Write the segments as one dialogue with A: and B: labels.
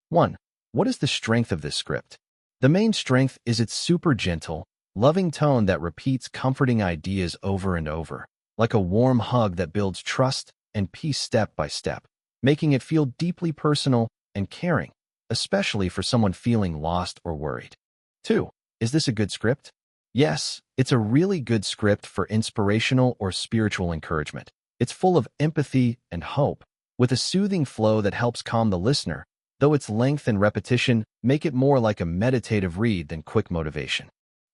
A: 1. What is the strength of this script? The main strength is its super gentle, loving tone that repeats comforting ideas over and over, like a warm hug that builds trust and peace step by step, making it feel deeply personal and caring, especially for someone feeling lost or worried. 2. Is this a good script? Yes, it's a really good script for inspirational or spiritual encouragement. It's full of empathy and hope, with a soothing flow that helps calm the listener, though its length and repetition make it more like a meditative read than quick motivation.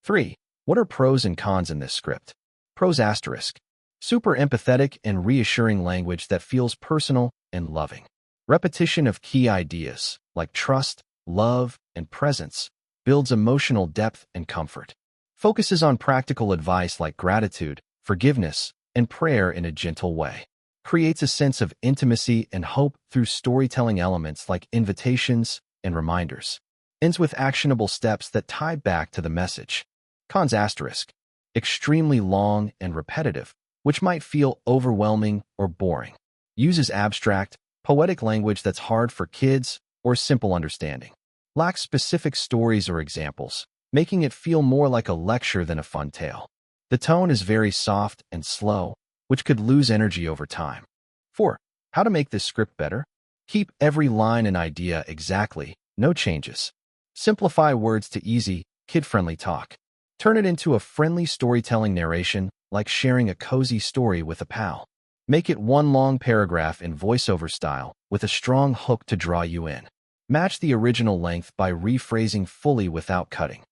A: 3. What are pros and cons in this script? Pros asterisk. Super empathetic and reassuring language that feels personal and loving. Repetition of key ideas, like trust, love, and presence, builds emotional depth and comfort. Focuses on practical advice like gratitude, forgiveness, and prayer in a gentle way. Creates a sense of intimacy and hope through storytelling elements like invitations and reminders. Ends with actionable steps that tie back to the message. Cons asterisk. Extremely long and repetitive, which might feel overwhelming or boring. Uses abstract, poetic language that's hard for kids or simple understanding. Lacks specific stories or examples, making it feel more like a lecture than a fun tale. The tone is very soft and slow, which could lose energy over time. 4. How to make this script better? Keep every line and idea exactly, no changes. Simplify words to easy, kid-friendly talk. Turn it into a friendly storytelling narration, like sharing a cozy story with a pal. Make it one long paragraph in voiceover style, with a strong hook to draw you in. Match the original length by rephrasing fully without cutting.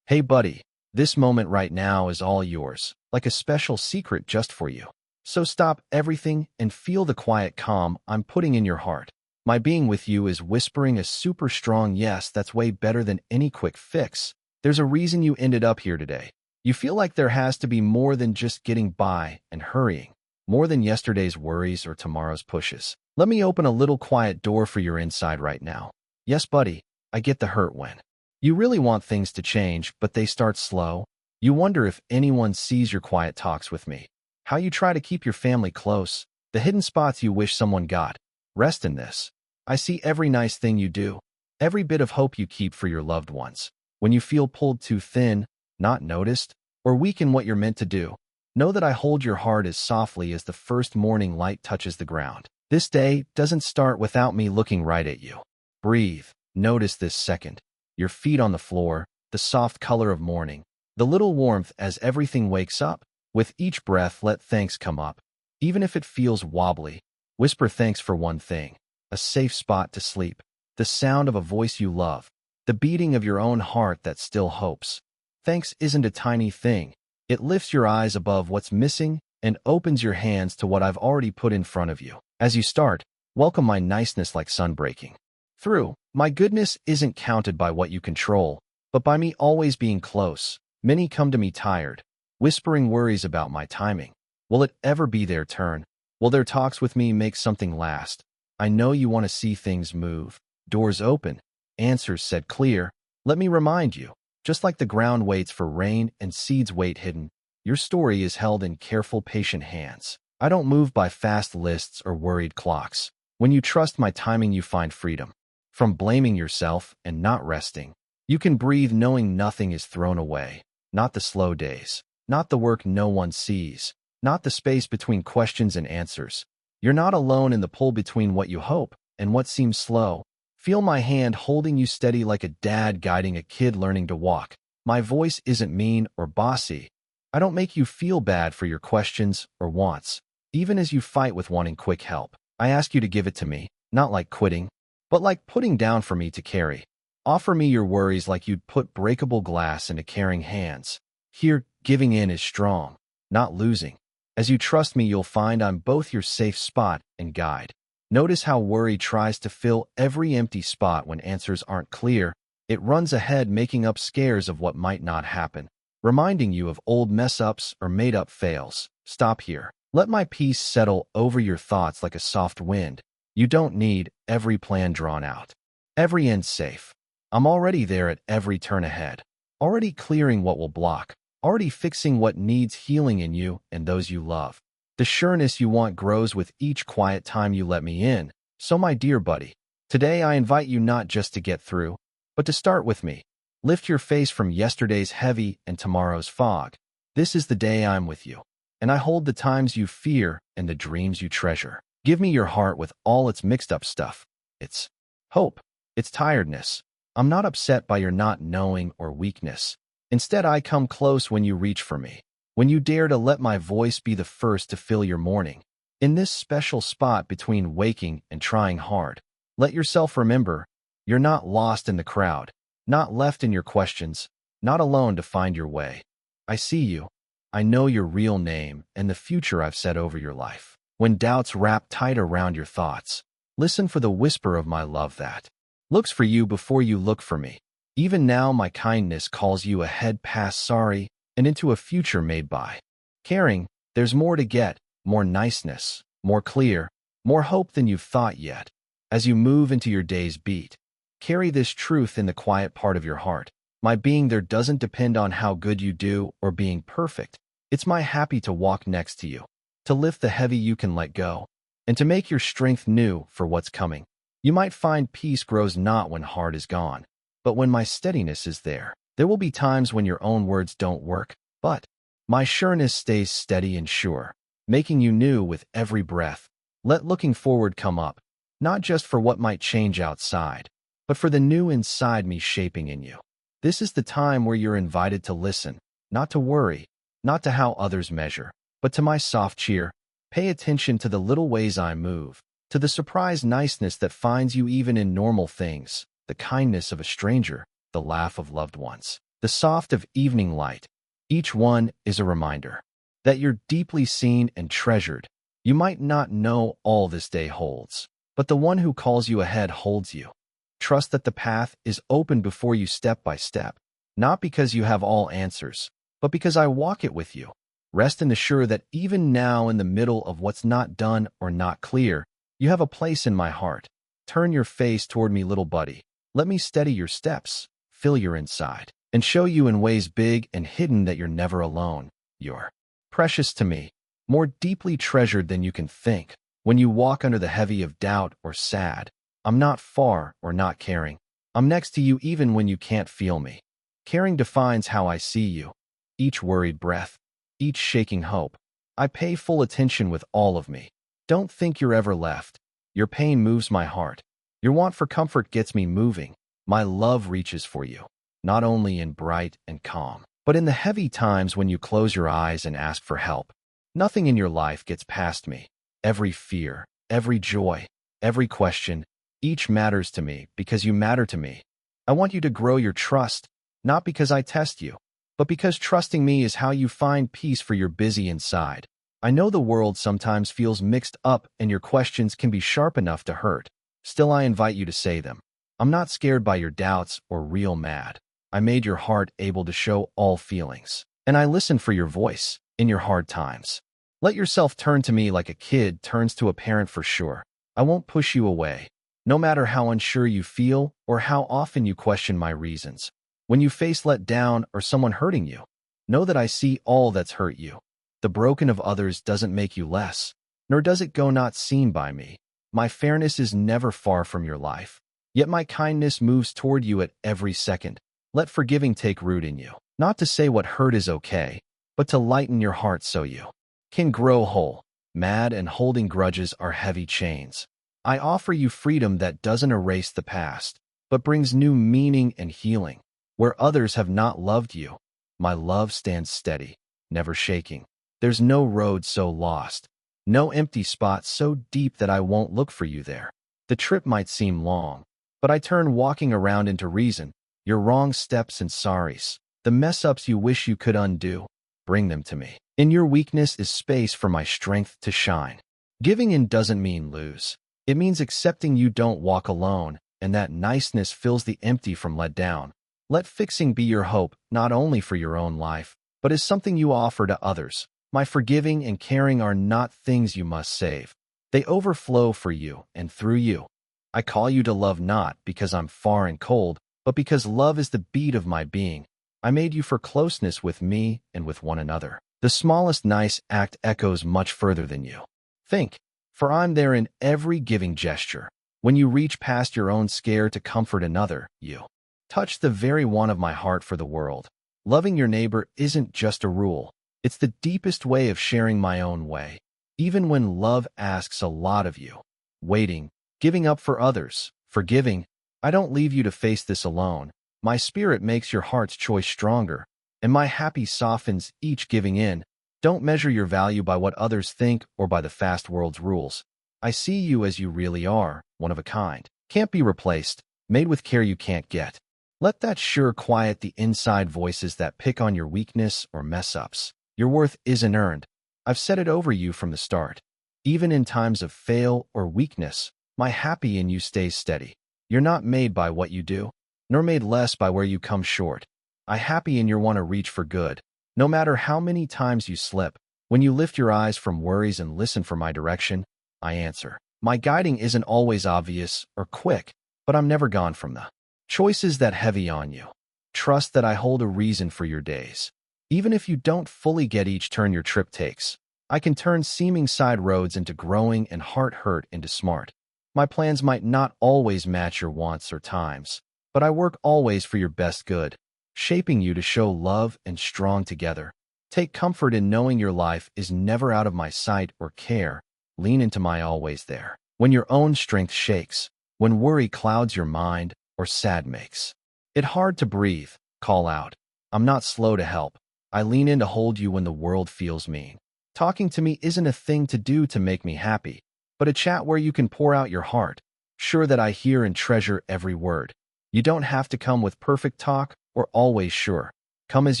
A: Hey buddy, this moment right now is all yours, like a special secret just for you. So stop everything and feel the quiet calm I'm putting in your heart. My being with you is whispering a super strong yes that's way better than any quick fix. There's a reason you ended up here today. You feel like there has to be more than just getting by and hurrying, more than yesterday's worries or tomorrow's pushes. Let me open a little quiet door for your inside right now. Yes, buddy, I get the hurt when you really want things to change, but they start slow. You wonder if anyone sees your quiet talks with me, how you try to keep your family close, the hidden spots you wish someone got. Rest in this. I see every nice thing you do, every bit of hope you keep for your loved ones. When you feel pulled too thin, not noticed, or weak in what you're meant to do, know that I hold your heart as softly as the first morning light touches the ground. This day doesn't start without me looking right at you. Breathe. Notice this second. Your feet on the floor, the soft color of morning, the little warmth as everything wakes up. With each breath, let thanks come up. Even if it feels wobbly, whisper thanks for one thing: a safe spot to sleep, the sound of a voice you love, the beating of your own heart that still hopes. Thanks isn't a tiny thing. It lifts your eyes above what's missing and opens your hands to what I've already put in front of you. As you start, welcome my niceness like sun breaking through. My goodness isn't counted by what you control, but by me always being close. Many come to me tired, whispering worries about my timing. Will it ever be their turn? Will their talks with me make something last? I know you want to see things move, doors open, answers said clear. Let me remind you, just like the ground waits for rain and seeds wait hidden, your story is held in careful, patient hands. I don't move by fast lists or worried clocks. When you trust my timing, you find freedom. From blaming yourself and not resting, you can breathe knowing nothing is thrown away. Not the slow days, not the work no one sees, not the space between questions and answers. You're not alone in the pull between what you hope and what seems slow. Feel my hand holding you steady like a dad guiding a kid learning to walk. My voice isn't mean or bossy. I don't make you feel bad for your questions or wants. Even as you fight with wanting quick help, I ask you to give it to me, not like quitting, but like putting down for me to carry. Offer me your worries like you'd put breakable glass into caring hands. Here, giving in is strong, not losing. As you trust me, you'll find I'm both your safe spot and guide. Notice how worry tries to fill every empty spot when answers aren't clear. It runs ahead, making up scares of what might not happen, reminding you of old mess-ups or made-up fails. Stop here. Let my peace settle over your thoughts like a soft wind. You don't need every plan drawn out, every end safe. I'm already there at every turn ahead, already clearing what will block, already fixing what needs healing in you and those you love. The sureness you want grows with each quiet time you let me in. So my dear buddy, Today I invite you not just to get through, but to start with me. Lift your face from yesterday's heavy and tomorrow's fog. This is the day I'm with you, and I hold the times you fear and the dreams you treasure. Give me your heart with all its mixed up stuff. Its hope, its tiredness. I'm not upset by your not knowing or weakness. Instead, I come close when you reach for me, when you dare to let my voice be the first to fill your morning. In this special spot between waking and trying hard, let yourself remember, you're not lost in the crowd, not left in your questions, not alone to find your way. I see you. I know your real name and the future I've set over your life. When doubts wrap tight around your thoughts, listen for the whisper of my love that looks for you before you look for me. Even now my kindness calls you ahead past sorry and into a future made by caring. There's more to get, more niceness, more clear, more hope than you've thought yet. As you move into your day's beat, carry this truth in the quiet part of your heart. My being there doesn't depend on how good you do or being perfect. It's my happy to walk next to you, to lift the heavy you can let go, and to make your strength new for what's coming. You might find peace grows not when heart is gone, but when my steadiness is there. There will be times when your own words don't work, but my sureness stays steady and sure, making you new with every breath. Let looking forward come up, not just for what might change outside, but for the new inside me shaping in you. This is the time where you're invited to listen, not to worry, not to how others measure, but to my soft cheer. Pay attention to the little ways I move, to the surprise niceness that finds you even in normal things, the kindness of a stranger, the laugh of loved ones, the soft of evening light. Each one is a reminder that you're deeply seen and treasured. You might not know all this day holds, but the one who calls you ahead holds you. Trust that the path is open before you step by step, not because you have all answers, but because I walk it with you. Rest and assure that even now in the middle of what's not done or not clear, you have a place in my heart. Turn your face toward me, little buddy. Let me steady your steps, fill your inside, and show you in ways big and hidden that you're never alone. You're precious to me, more deeply treasured than you can think. When you walk under the heavy of doubt or sad, I'm not far or not caring. I'm next to you even when you can't feel me. Caring defines how I see you. Each worried breath, each shaking hope. I pay full attention with all of me. Don't think you're ever left. Your pain moves my heart. Your want for comfort gets me moving. My love reaches for you, not only in bright and calm, but in the heavy times when you close your eyes and ask for help. Nothing in your life gets past me. Every fear, every joy, every question, each matters to me because you matter to me. I want you to grow your trust, not because I test you, but because trusting me is how you find peace for your busy inside. I know the world sometimes feels mixed up and your questions can be sharp enough to hurt. Still, I invite you to say them. I'm not scared by your doubts or real mad. I made your heart able to show all feelings, and I listen for your voice in your hard times. Let yourself turn to me like a kid turns to a parent for sure. I won't push you away, no matter how unsure you feel or how often you question my reasons. When you face let down or someone hurting you, know that I see all that's hurt you. The broken of others doesn't make you less, nor does it go not seen by me. My fairness is never far from your life, yet my kindness moves toward you at every second. Let forgiving take root in you, not to say what hurt is okay, but to lighten your heart so you can grow whole. Mad and holding grudges are heavy chains. I offer you freedom that doesn't erase the past, but brings new meaning and healing. Where others have not loved you, my love stands steady, never shaking. There's no road so lost, no empty spot so deep that I won't look for you there. The trip might seem long, but I turn walking around into reason. Your wrong steps and sorries, the mess-ups you wish you could undo, bring them to me. In your weakness is space for my strength to shine. Giving in doesn't mean lose. It means accepting you don't walk alone, and that niceness fills the empty from let down. Let fixing be your hope, not only for your own life, but as something you offer to others. My forgiving and caring are not things you must save. They overflow for you and through you. I call you to love not because I'm far and cold, but because love is the beat of my being. I made you for closeness with me and with one another. The smallest nice act echoes much further than you think, for I'm there in every giving gesture, When you reach past your own scare to comfort another, you touch the very one of my heart for the world. Loving your neighbor isn't just a rule. It's the deepest way of sharing my own way. Even when love asks a lot of you, waiting, giving up for others, forgiving, I don't leave you to face this alone. My spirit makes your heart's choice stronger, and my happy softens each giving in. Don't measure your value by what others think or by the fast world's rules. I see you as you really are, one of a kind. Can't be replaced, made with care you can't get. Let that sure quiet the inside voices that pick on your weakness or mess-ups. Your worth isn't earned. I've said it over you from the start. Even in times of fail or weakness, my happy in you stays steady. You're not made by what you do, nor made less by where you come short. I happy in your want to reach for good. No matter how many times you slip, when you lift your eyes from worries and listen for my direction, I answer. My guiding isn't always obvious or quick, but I'm never gone from the choices that heavy on you. Trust that I hold a reason for your days. Even if you don't fully get each turn your trip takes, I can turn seeming side roads into growing and heart hurt into smart. My plans might not always match your wants or times, but I work always for your best good, shaping you to show love and strong together. Take comfort in knowing your life is never out of my sight or care. Lean into my always there. When your own strength shakes, when worry clouds your mind or sad makes it hard to breathe, call out. I'm not slow to help. I lean in to hold you when the world feels mean. Talking to me isn't a thing to do to make me happy, but a chat where you can pour out your heart, sure that I hear and treasure every word. You don't have to come with perfect talk or always sure. Come as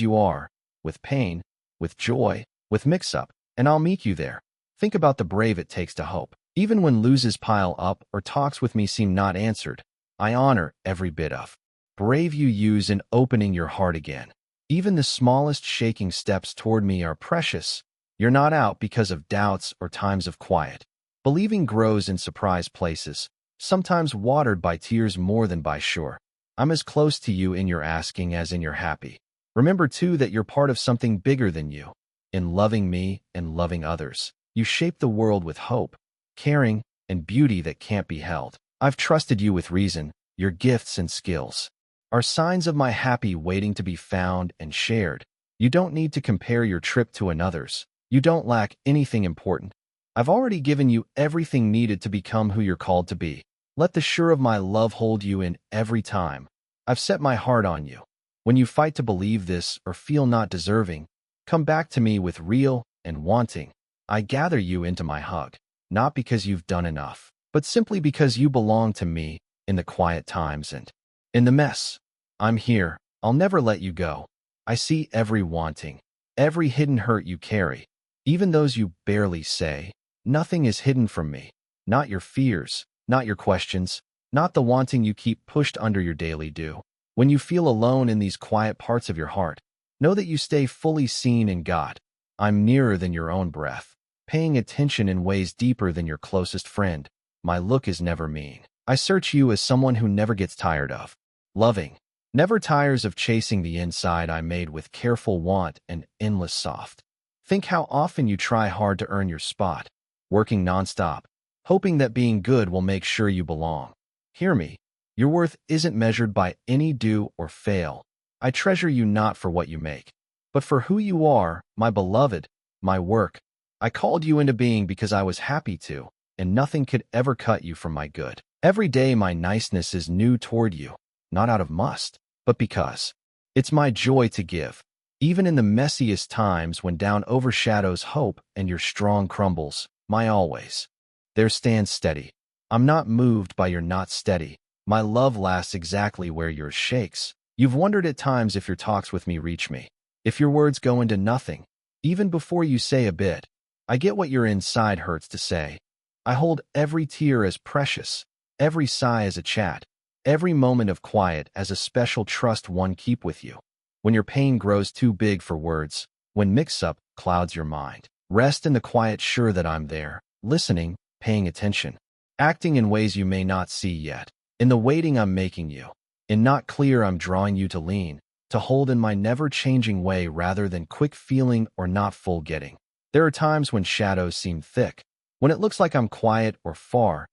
A: you are, with pain, with joy, with mix-up, and I'll meet you there. Think about the brave it takes to hope. Even when loses pile up or talks with me seem not answered, I honor every bit of brave you use in opening your heart again. Even the smallest shaking steps toward me are precious. You're not out because of doubts or times of quiet. Believing grows in surprise places, sometimes watered by tears more than by shore. I'm as close to you in your asking as in your happy. Remember, too, that you're part of something bigger than you. In loving me and loving others, you shape the world with hope, caring, and beauty that can't be held. I've trusted you with reason. Your gifts and skills are signs of my happy waiting to be found and shared. You don't need to compare your trip to another's. You don't lack anything important. I've already given you everything needed to become who you're called to be. Let the sure of my love hold you in every time. I've set my heart on you. When you fight to believe this or feel not deserving, come back to me with real and wanting. I gather you into my hug, not because you've done enough, but simply because you belong to me in the quiet times and in the mess. I'm here. I'll never let you go. I see every wanting, every hidden hurt you carry, even those you barely say. Nothing is hidden from me. Not your fears, not your questions, not the wanting you keep pushed under your daily due. When you feel alone in these quiet parts of your heart, know that you stay fully seen in God. I'm nearer than your own breath, paying attention in ways deeper than your closest friend. My look is never mean. I search you as someone who never gets tired of loving, never tires of chasing the inside I made with careful want and endless soft. Think how often you try hard to earn your spot, working nonstop, hoping that being good will make sure you belong. Hear me. Your worth isn't measured by any do or fail. I treasure you not for what you make, but for who you are, my beloved, my work. I called you into being because I was happy to, and nothing could ever cut you from my good. Every day my niceness is new toward you, not out of must, but because it's my joy to give. Even in the messiest times when down overshadows hope and your strong crumbles, my always there stands steady. I'm not moved by your not steady. My love lasts exactly where yours shakes. You've wondered at times if your talks with me reach me, if your words go into nothing, even before you say a bit. I get what your inside hurts to say. I hold every tear as precious, every sigh as a chat, every moment of quiet as a special trust one keep with you. When your pain grows too big for words, when mix-up clouds your mind, rest in the quiet sure that I'm there, listening, paying attention, acting in ways you may not see yet. In the waiting I'm making you. In not clear I'm drawing you to lean, to hold in my never-changing way rather than quick feeling or not full getting. There are times when shadows seem thick, when it looks like I'm quiet or far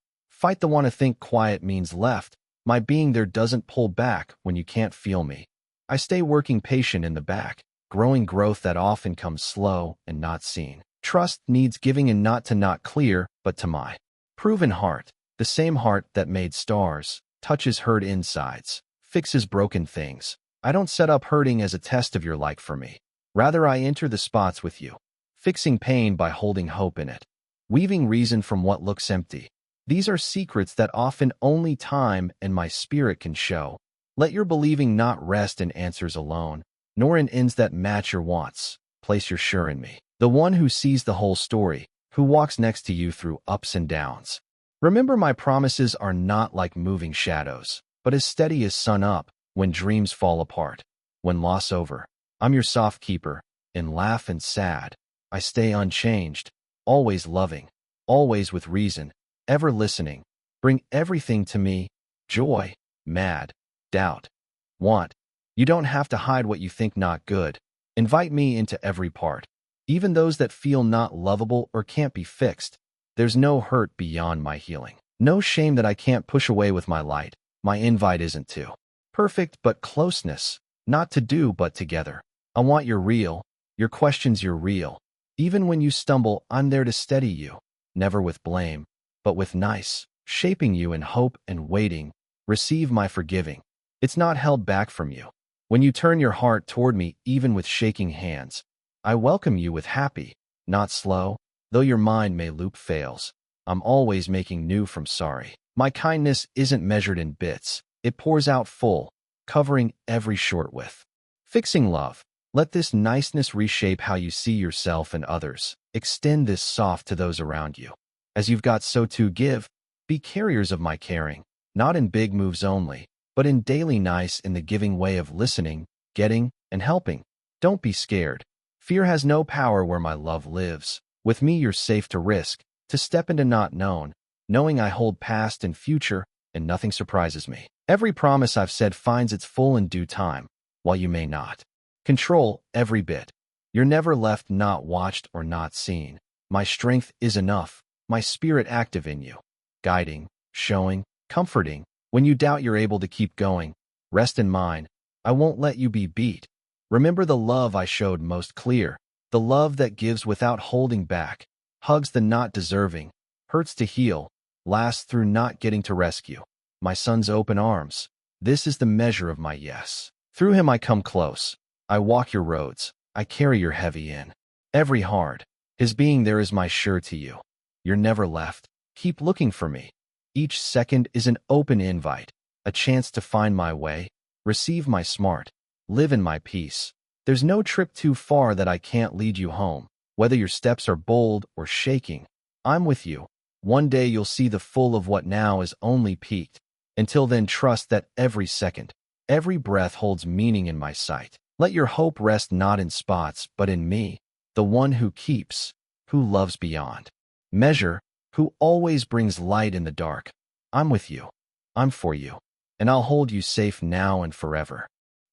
A: Fight the want to think quiet means left. My being there doesn't pull back when you can't feel me. I stay working patient in the back, growing growth that often comes slow and not seen. Trust needs giving and not clear, but to my proven heart, the same heart that made stars, touches hurt insides, fixes broken things. I don't set up hurting as a test of your like for me. Rather, I enter the spots with you, fixing pain by holding hope in it, weaving reason from what looks empty. These are secrets that often only time and my spirit can show. Let your believing not rest in answers alone, nor in ends that match your wants. Place your sure in me, the one who sees the whole story, who walks next to you through ups and downs. Remember, my promises are not like moving shadows, but as steady as sun up when dreams fall apart, when loss over. I'm your soft keeper, in laugh and sad. I stay unchanged, always loving, always with reason, ever listening. Bring everything to me, joy, mad, doubt, want. You don't have to hide what you think not good. Invite me into every part, even those that feel not lovable or can't be fixed. There's no hurt beyond my healing, no shame that I can't push away with my light. My invite isn't to perfect, but closeness, not to do, but together. I want your real, your questions, your real. Even when you stumble, I'm there to steady you, never with blame, but with nice, shaping you in hope and waiting. Receive my forgiving. It's not held back from you. When you turn your heart toward me, even with shaking hands, I welcome you with happy, not slow, though your mind may loop fails. I'm always making new from sorry. My kindness isn't measured in bits. It pours out full, covering every short width. Fixing love. Let this niceness reshape how you see yourself and others. Extend this soft to those around you. As you've got, so too give. Be carriers of my caring, not in big moves only, but in daily nice, in the giving way of listening, getting, and helping. Don't be scared. Fear has no power where my love lives. With me you're safe to risk, to step into not known, knowing I hold past and future, and nothing surprises me. Every promise I've said finds its full in due time, while you may not control every bit. You're never left not watched or not seen. My strength is enough, my spirit active in you, guiding, showing, comforting. When you doubt you're able to keep going, rest in mine. I won't let you be beat. Remember the love I showed most clear, the love that gives without holding back, hugs the not deserving, hurts to heal, lasts through not getting to rescue. My son's open arms. This is the measure of my yes. Through him I come close. I walk your roads. I carry your heavy in. Every hard. His being there is my sure to you. You're never left. Keep looking for me. Each second is an open invite, a chance to find my way, receive my smart, live in my peace. There's no trip too far that I can't lead you home. Whether your steps are bold or shaking, I'm with you. One day you'll see the full of what now is only peaked. Until then, trust that every second, every breath holds meaning in my sight. Let your hope rest not in spots, but in me, the one who keeps, who loves beyond measure, who always brings light in the dark. I'm with you. I'm for you. And I'll hold you safe now and forever.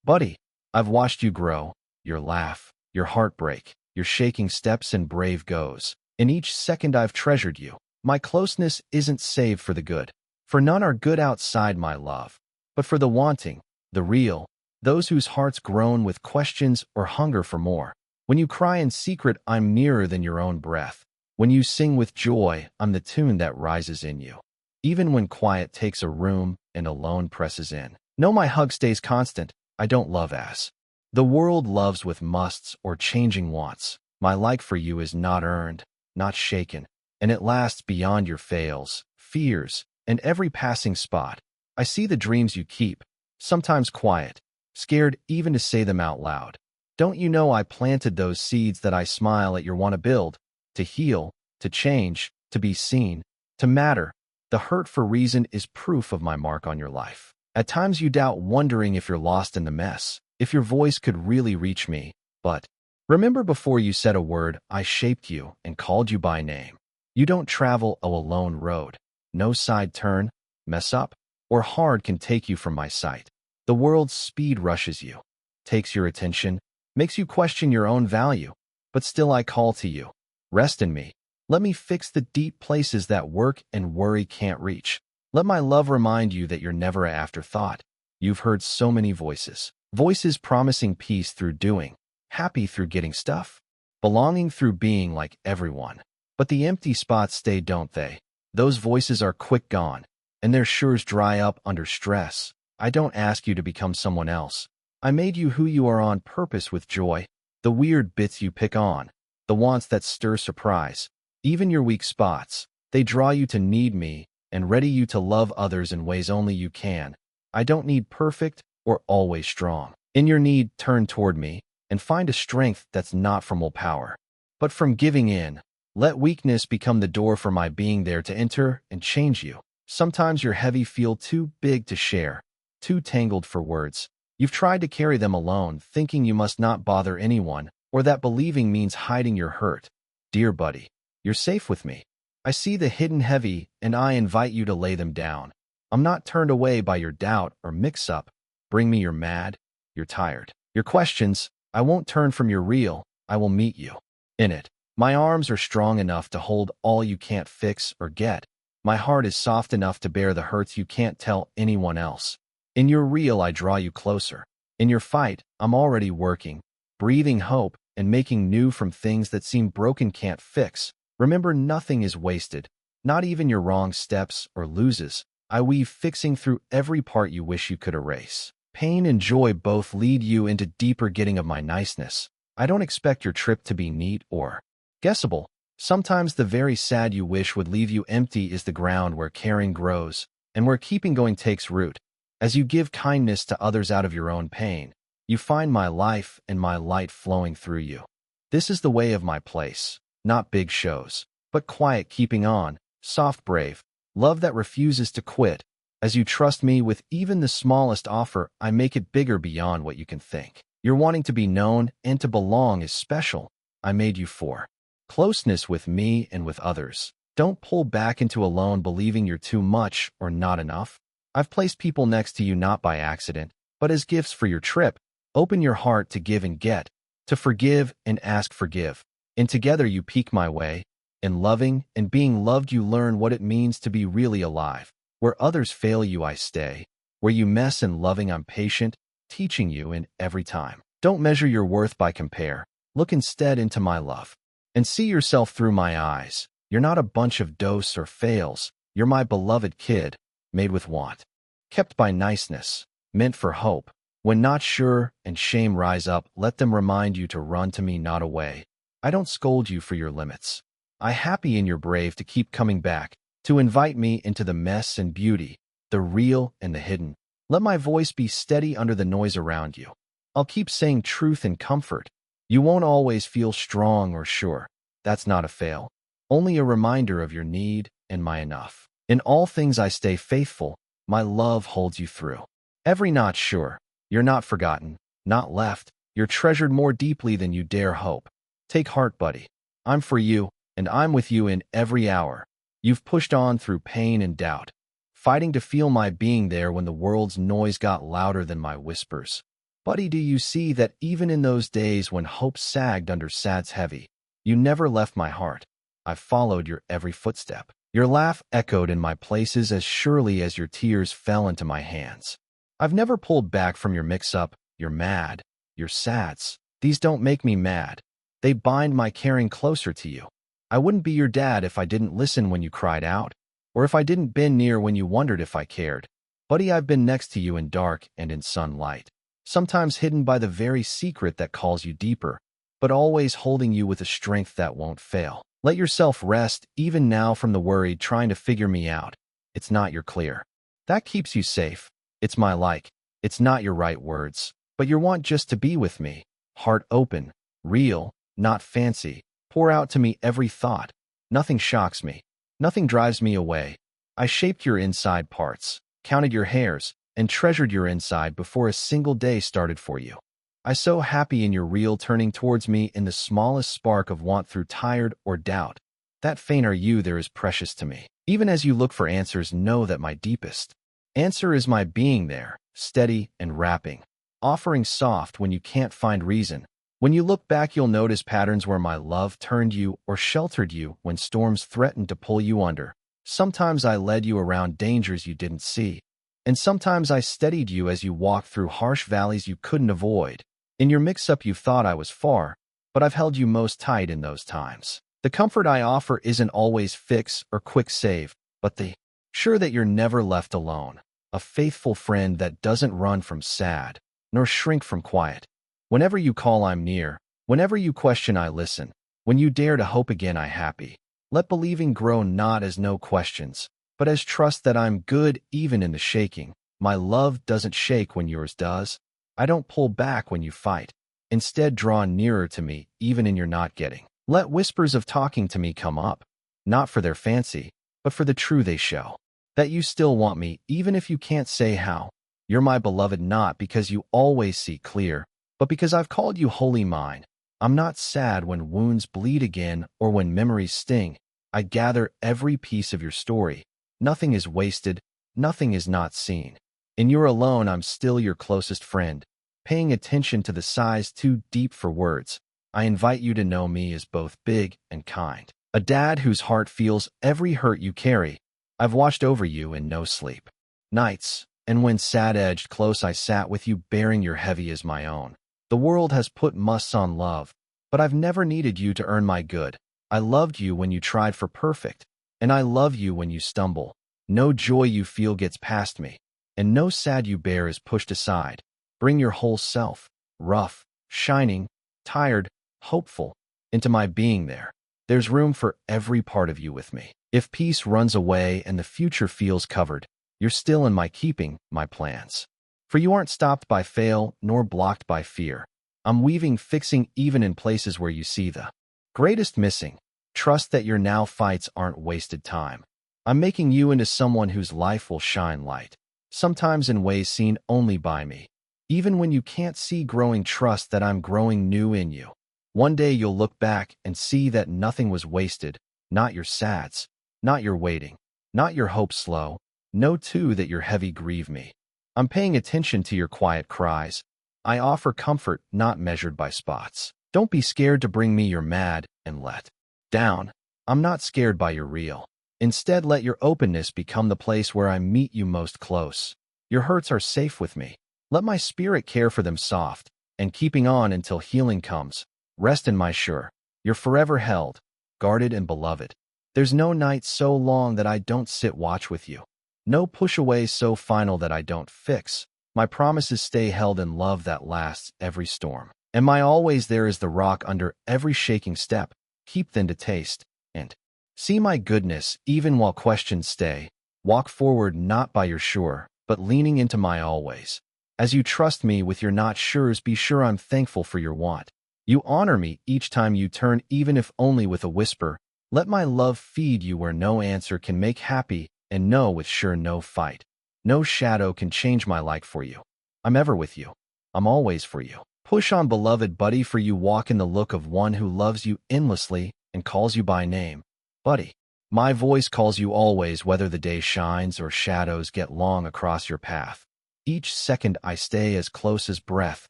A: Buddy, I've watched you grow, your laugh, your heartbreak, your shaking steps and brave goes. In each second I've treasured you. My closeness isn't saved for the good, for none are good outside my love, but for the wanting, the real, those whose hearts groan with questions or hunger for more. When you cry in secret, I'm nearer than your own breath. When you sing with joy, I'm the tune that rises in you. Even when quiet takes a room and alone presses in. Know my hug stays constant. I don't love as the world loves, with musts or changing wants. My like for you is not earned, not shaken, and it lasts beyond your fails, fears, and every passing spot. I see the dreams you keep, sometimes quiet, scared even to say them out loud. Don't you know I planted those seeds that I smile at your want to build, to heal, to change, to be seen, to matter. The hurt for reason is proof of my mark on your life. At times you doubt, wondering if you're lost in the mess, if your voice could really reach me. But remember, before you said a word, I shaped you and called you by name. You don't travel a lone road. No side turn, mess up, or hard can take you from my sight. The world's speed rushes you, takes your attention, makes you question your own value. But still I call to you. Rest in me. Let me fix the deep places that work and worry can't reach. Let my love remind you that you're never an afterthought. You've heard so many voices. Voices promising peace through doing, happy through getting stuff, belonging through being like everyone. But the empty spots stay, don't they? Those voices are quick gone, and their sures dry up under stress. I don't ask you to become someone else. I made you who you are on purpose with joy. The weird bits you pick on, the wants that stir surprise, even your weak spots, they draw you to need me and ready you to love others in ways only you can. I don't need perfect or always strong. In your need, turn toward me and find a strength that's not from willpower, but from giving in. Let weakness become the door for my being there to enter and change you. Sometimes your heavy feel too big to share, too tangled for words. You've tried to carry them alone, thinking you must not bother anyone, or that believing means hiding your hurt. Dear buddy, you're safe with me. I see the hidden heavy, and I invite you to lay them down. I'm not turned away by your doubt or mix-up. Bring me your mad, your tired, your questions. I won't turn from your real. I will meet you in it. My arms are strong enough to hold all you can't fix or get. My heart is soft enough to bear the hurts you can't tell anyone else. In your real, I draw you closer. In your fight, I'm already working, breathing hope, and making new from things that seem broken can't fix. Remember, nothing is wasted, not even your wrong steps or loses. I weave fixing through every part you wish you could erase. Pain and joy both lead you into deeper getting of my niceness. I don't expect your trip to be neat or guessable. Sometimes the very sad you wish would leave you empty is the ground where caring grows and where keeping going takes root. As you give kindness to others out of your own pain, you find my life and my light flowing through you. This is the way of my place, not big shows, but quiet keeping on, soft brave, love that refuses to quit. As you trust me with even the smallest offer, I make it bigger beyond what you can think. Your wanting to be known and to belong is special. I made you for closeness with me and with others. Don't pull back into alone believing you're too much or not enough. I've placed people next to you not by accident, but as gifts for your trip. Open your heart to give and get, to forgive and ask forgive. And together you peek my way. In loving and being loved you learn what it means to be really alive. Where others fail you I stay. Where you mess in loving I'm patient, teaching you in every time. Don't measure your worth by compare. Look instead into my love. And see yourself through my eyes. You're not a bunch of dose or fails. You're my beloved kid, made with want, kept by niceness, meant for hope. When not sure and shame rise up, let them remind you to run to me, not away. I don't scold you for your limits. I happy in your brave to keep coming back, to invite me into the mess and beauty, the real and the hidden. Let my voice be steady under the noise around you. I'll keep saying truth and comfort. You won't always feel strong or sure. That's not a fail. Only a reminder of your need and my enough. In all things I stay faithful. My love holds you through. Every not sure. You're not forgotten, not left. You're treasured more deeply than you dare hope. Take heart, buddy. I'm for you, and I'm with you in every hour. You've pushed on through pain and doubt, fighting to feel my being there when the world's noise got louder than my whispers. Buddy, do you see that even in those days when hope sagged under sad's heavy, you never left my heart? I've followed your every footstep. Your laugh echoed in my places as surely as your tears fell into my hands. I've never pulled back from your mix-up, your mad, your sads. These don't make me mad. They bind my caring closer to you. I wouldn't be your dad if I didn't listen when you cried out, or if I didn't been near when you wondered if I cared. Buddy, I've been next to you in dark and in sunlight, sometimes hidden by the very secret that calls you deeper, but always holding you with a strength that won't fail. Let yourself rest, even now, from the worry trying to figure me out. It's not your clear. That keeps you safe. It's my like. It's not your right words, but your want just to be with me. Heart open, real, not fancy. Pour out to me every thought. Nothing shocks me. Nothing drives me away. I shaped your inside parts, counted your hairs, and treasured your inside before a single day started for you. I so happy in your real turning towards me in the smallest spark of want through tired or doubt. That faint are you there is precious to me. Even as you look for answers, know that my deepest answer is my being there, steady and wrapping, offering soft when you can't find reason, When you look back, you'll notice patterns where my love turned you or sheltered you when storms threatened to pull you under. Sometimes I led you around dangers you didn't see, and sometimes I steadied you as you walked through harsh valleys you couldn't avoid. In your mix-up, you thought I was far, but I've held you most tight in those times. The comfort I offer isn't always fix or quick save, but the sure that you're never left alone. A faithful friend that doesn't run from sad, nor shrink from quiet. Whenever you call, I'm near. Whenever you question, I listen. When you dare to hope again, I happy. Let believing grow not as no questions, but as trust that I'm good even in the shaking. My love doesn't shake when yours does. I don't pull back when you fight. Instead, draw nearer to me even in your not getting. Let whispers of talking to me come up, not for their fancy, but for the true they show. That you still want me even if you can't say how. You're my beloved not because you always see clear, but because I've called you wholly mine. I'm not sad when wounds bleed again or when memories sting. I gather every piece of your story. Nothing is wasted, nothing is not seen. In your alone, I'm still your closest friend, paying attention to the sighs too deep for words. I invite you to know me as both big and kind. A dad whose heart feels every hurt you carry. I've watched over you in no sleep nights, and when sad-edged close I sat with you bearing your heavy as my own. The world has put musts on love, but I've never needed you to earn my good. I loved you when you tried for perfect, and I love you when you stumble. No joy you feel gets past me, and no sad you bear is pushed aside. Bring your whole self, rough, shining, tired, hopeful, into my being there. There's room for every part of you with me. If peace runs away and the future feels covered, you're still in my keeping, my plans. For you aren't stopped by fail nor blocked by fear. I'm weaving fixing even in places where you see the greatest missing. Trust that your now fights aren't wasted time. I'm making you into someone whose life will shine light, sometimes in ways seen only by me. Even when you can't see, growing trust that I'm growing new in you. One day you'll look back and see that nothing was wasted, not your sads, not your waiting, not your hope slow. Know too that your heavy grieve me. I'm paying attention to your quiet cries. I offer comfort not measured by spots. Don't be scared to bring me your mad and let down. I'm not scared by your real. Instead, let your openness become the place where I meet you most close. Your hurts are safe with me. Let my spirit care for them soft, and keeping on until healing comes. Rest in my sure. You're forever held, guarded and beloved. There's no night so long that I don't sit watch with you. No push away so final that I don't fix. My promises stay held in love that lasts every storm. And my always there is the rock under every shaking step. Keep then to taste, and see my goodness even while questions stay. Walk forward not by your sure, but leaning into my always. As you trust me with your not sures, be sure I'm thankful for your want. You honor me each time you turn, even if only with a whisper. Let my love feed you where no answer can make happy, and know with sure no fight. No shadow can change my like for you. I'm ever with you. I'm always for you. Push on, beloved buddy, for you walk in the look of one who loves you endlessly and calls you by name. Buddy, my voice calls you always, whether the day shines or shadows get long across your path. Each second I stay as close as breath,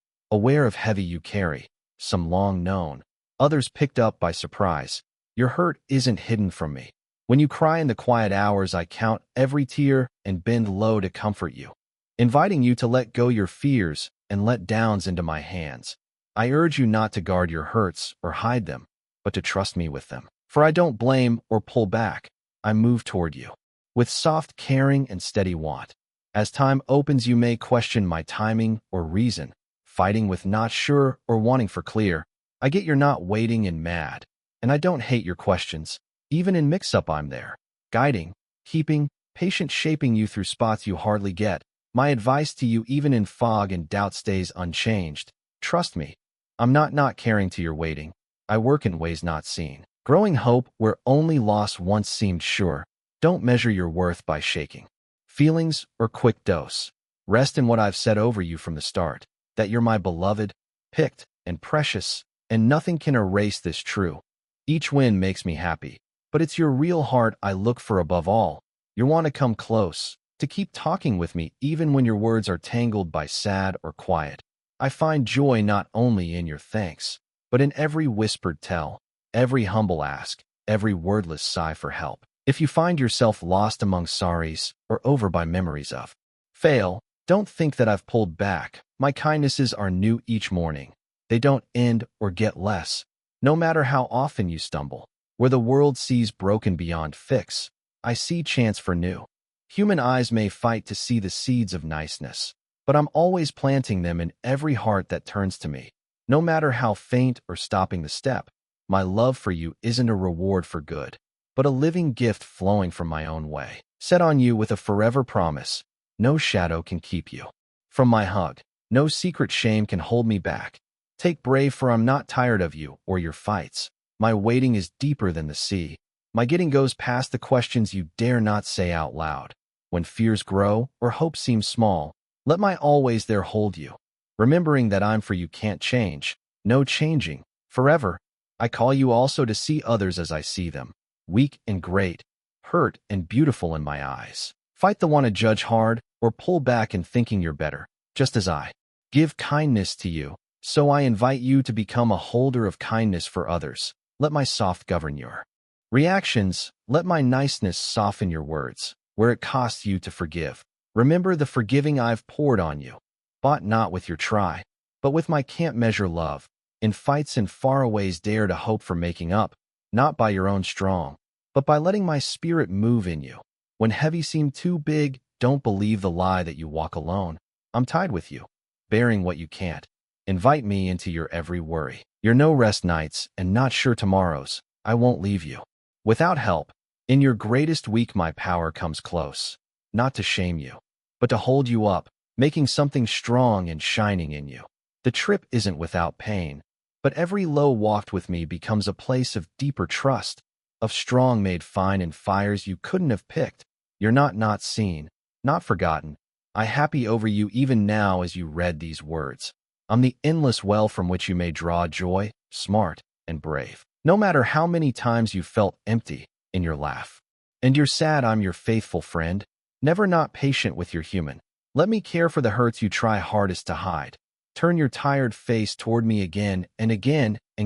A: aware of heavy you carry, some long known, others picked up by surprise. Your hurt isn't hidden from me. When you cry in the quiet hours, I count every tear and bend low to comfort you, inviting you to let go your fears and let downs into my hands. I urge you not to guard your hurts or hide them, but to trust me with them. For I don't blame or pull back. I move toward you with soft caring and steady want. As time opens, you may question my timing or reason, fighting with not sure or wanting for clear. I get you're not waiting and mad, and I don't hate your questions. Even in mix-up, I'm there, guiding, keeping, patient, shaping you through spots you hardly get. My advice to you, even in fog and doubt, stays unchanged. Trust me. I'm not caring to your waiting. I work in ways not seen, growing hope where only loss once seemed sure. Don't measure your worth by shaking feelings or quick dose. Rest in what I've said over you from the start, that you're my beloved, picked, and precious, and nothing can erase this true. Each win makes me happy, but it's your real heart I look for above all. You want to come close, to keep talking with me even when your words are tangled by sad or quiet. I find joy not only in your thanks, but in every whispered tell, every humble ask, every wordless sigh for help. If you find yourself lost among sorries or over by memories of fail, don't think that I've pulled back. My kindnesses are new each morning. They don't end or get less, no matter how often you stumble. Where the world sees broken beyond fix, I see chance for new. Human eyes may fight to see the seeds of niceness, but I'm always planting them in every heart that turns to me. No matter how faint or stopping the step, my love for you isn't a reward for good, but a living gift flowing from my own way, set on you with a forever promise. No shadow can keep you from my hug. No secret shame can hold me back. Take brave, for I'm not tired of you or your fights. My waiting is deeper than the sea. My getting goes past the questions you dare not say out loud. When fears grow or hope seems small, let my always there hold you. Remembering that I'm for you can't change. No changing. Forever. I call you also to see others as I see them. Weak and great. Hurt and beautiful in my eyes. Fight the one to judge hard or pull back in thinking you're better. Just as I give kindness to you, so I invite you to become a holder of kindness for others. Let my soft govern your reactions. Let my niceness soften your words. Where it costs you to forgive, remember the forgiving I've poured on you. Bought not with your try, but with my can't measure love. In fights and faraways dare to hope for making up, not by your own strong, but by letting my spirit move in you. When heavy seem too big, don't believe the lie that you walk alone. I'm tied with you, bearing what you can't. Invite me into your every worry. Your no rest nights and not sure tomorrows. I won't leave you without help. In your greatest week my power comes close, not to shame you, but to hold you up, making something strong and shining in you. The trip isn't without pain, but every low walked with me becomes a place of deeper trust, of strong made fine in fires you couldn't have picked. You're not seen, not forgotten. I happy over you even now as you read these words. I'm the endless well from which you may draw joy, smart and brave. No matter how many times you felt empty in your laugh and you're sad, I'm your faithful friend, never not patient with your human. Let me care for the hurts you try hardest to hide. Turn your tired face toward me again and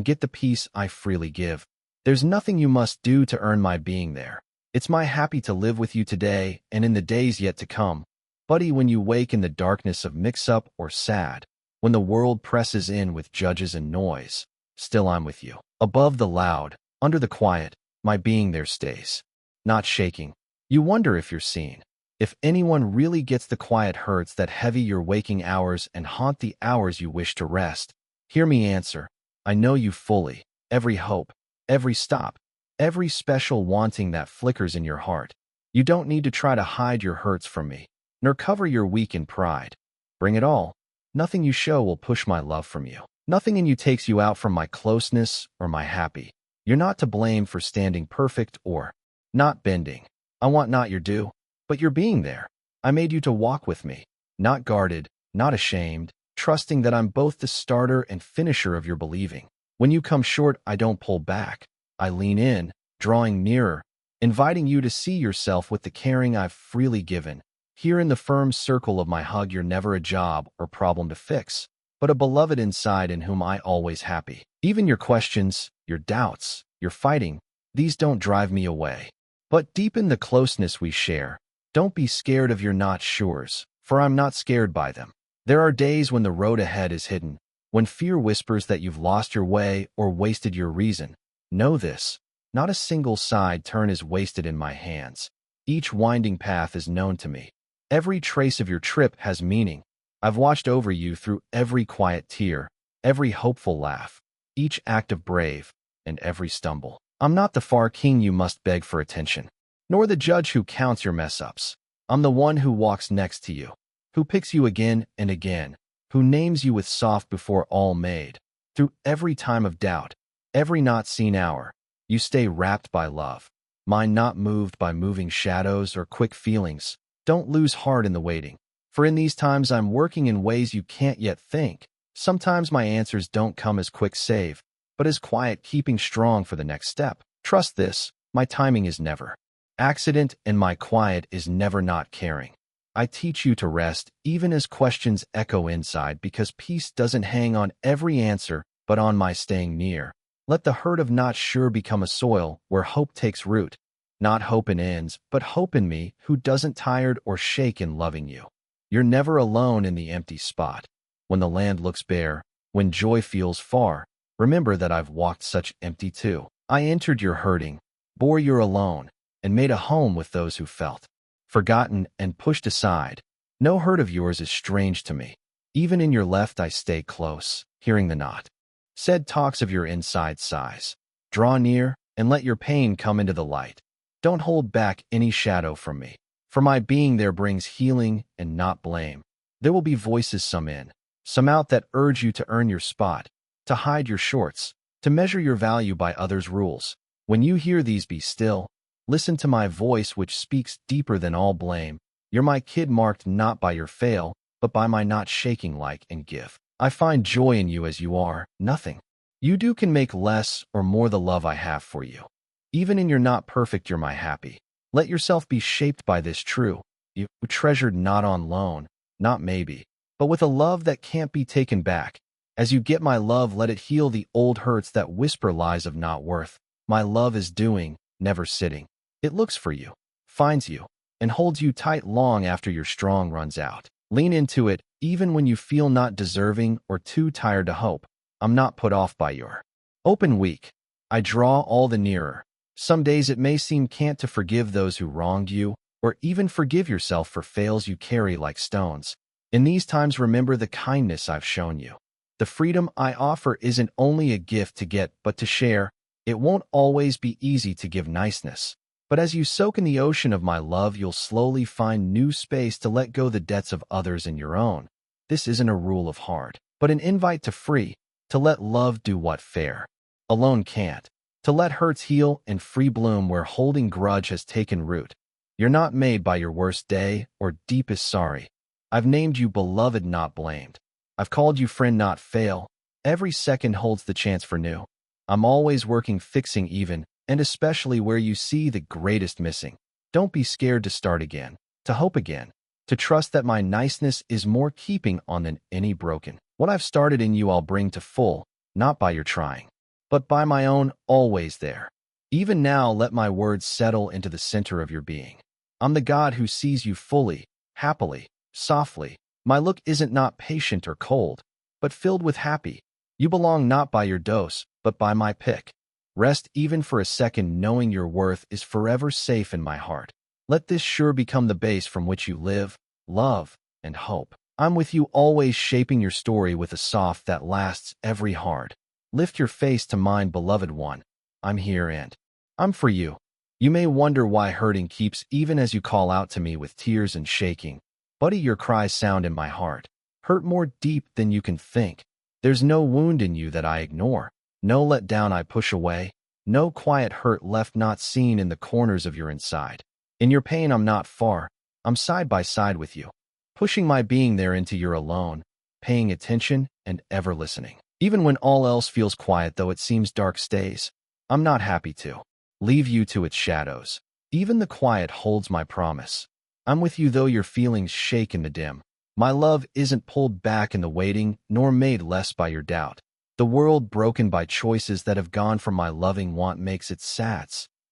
A: get the peace I freely give. There's nothing you must do to earn my being there. It's my happy to live with you today and in the days yet to come. Buddy, when you wake in the darkness of mix-up or sad, when the world presses in with judges and noise, still I'm with you. Above the loud, under the quiet, my being there stays, not shaking. You wonder if you're seen. If anyone really gets the quiet hurts that heavy your waking hours and haunt the hours you wish to rest, hear me answer. I know you fully, every hope, every stop, every special wanting that flickers in your heart. You don't need to try to hide your hurts from me, nor cover your weak in pride. Bring it all. Nothing you show will push my love from you. Nothing in you takes you out from my closeness or my happy. You're not to blame for standing perfect or not bending. I want not your due, but your being there. I made you to walk with me, not guarded, not ashamed, trusting that I'm both the starter and finisher of your believing. When you come short, I don't pull back. I lean in, drawing nearer, inviting you to see yourself with the caring I've freely given. Here in the firm circle of my hug, you're never a job or problem to fix, but a beloved inside in whom I always happy. Even your questions, your doubts, your fighting, these don't drive me away, but deepen the closeness we share. Don't be scared of your not sures, for I'm not scared by them. There are days when the road ahead is hidden, when fear whispers that you've lost your way or wasted your reason. Know this, not a single side turn is wasted in my hands. Each winding path is known to me. Every trace of your trip has meaning. I've watched over you through every quiet tear, every hopeful laugh, each act of brave, and every stumble. I'm not the far king you must beg for attention, nor the judge who counts your mess-ups. I'm the one who walks next to you, who picks you again and again, who names you with soft before all made. Through every time of doubt, every not seen hour, you stay wrapped by love. Mine not moved by moving shadows or quick feelings. Don't lose heart in the waiting, for in these times I'm working in ways you can't yet think. Sometimes my answers don't come as quick save, but as quiet keeping strong for the next step. Trust this, my timing is never accident and my quiet is never not caring. I teach you to rest even as questions echo inside, because peace doesn't hang on every answer but on my staying near. Let the hurt of not sure become a soil where hope takes root. Not hope in ends, but hope in me, who doesn't tired or shake in loving you. You're never alone in the empty spot. When the land looks bare, when joy feels far, remember that I've walked such empty too. I entered your hurting, bore your alone, and made a home with those who felt forgotten and pushed aside. No hurt of yours is strange to me. Even in your left I stay close, hearing the not said talks of your inside sighs. Draw near and let your pain come into the light. Don't hold back any shadow from me, for my being there brings healing and not blame. There will be voices, some in, some out, that urge you to earn your spot, to hide your shorts, to measure your value by others' rules. When you hear these, be still. Listen to my voice, which speaks deeper than all blame. You're my kid, marked not by your fail, but by my not shaking like and give. I find joy in you as you are, nothing you do can make less or more the love I have for you. Even in your not perfect, you're my happy. Let yourself be shaped by this true. You treasured not on loan, not maybe, but with a love that can't be taken back. As you get my love, let it heal the old hurts that whisper lies of not worth. My love is doing, never sitting. It looks for you, finds you, and holds you tight long after your strong runs out. Lean into it, even when you feel not deserving or too tired to hope. I'm not put off by your open weak. I draw all the nearer. Some days it may seem can't to forgive those who wronged you, or even forgive yourself for fails you carry like stones. In these times, remember the kindness I've shown you. The freedom I offer isn't only a gift to get, but to share. It won't always be easy to give niceness, but as you soak in the ocean of my love, you'll slowly find new space to let go the debts of others and your own. This isn't a rule of hard, but an invite to free, to let love do what fair alone can't, to let hurts heal and free bloom where holding grudge has taken root. You're not made by your worst day or deepest sorry. I've named you beloved, not blamed. I've called you friend, not fail. Every second holds the chance for new. I'm always working, fixing even, and especially where you see the greatest missing. Don't be scared to start again, to hope again, to trust that my niceness is more keeping on than any broken. What I've started in you I'll bring to full, not by your trying, but by my own, always there. Even now let my words settle into the center of your being. I'm the God who sees you fully, happily, softly. My look isn't not patient or cold, but filled with happy. You belong not by your dose, but by my pick. Rest even for a second, knowing your worth is forever safe in my heart. Let this sure become the base from which you live, love, and hope. I'm with you always, shaping your story with a soft that lasts every hard. Lift your face to mine, beloved one. I'm here and I'm for you. You may wonder why hurting keeps even as you call out to me with tears and shaking. Buddy, your cries sound in my heart, hurt more deep than you can think. There's no wound in you that I ignore, no letdown I push away, no quiet hurt left not seen in the corners of your inside. In your pain I'm not far, I'm side by side with you, pushing my being there into your alone, paying attention and ever listening. Even when all else feels quiet, though it seems dark stays, I'm not happy to leave you to its shadows. Even the quiet holds my promise. I'm with you though your feelings shake in the dim. My love isn't pulled back in the waiting, nor made less by your doubt. The world broken by choices that have gone from my loving want makes it sad,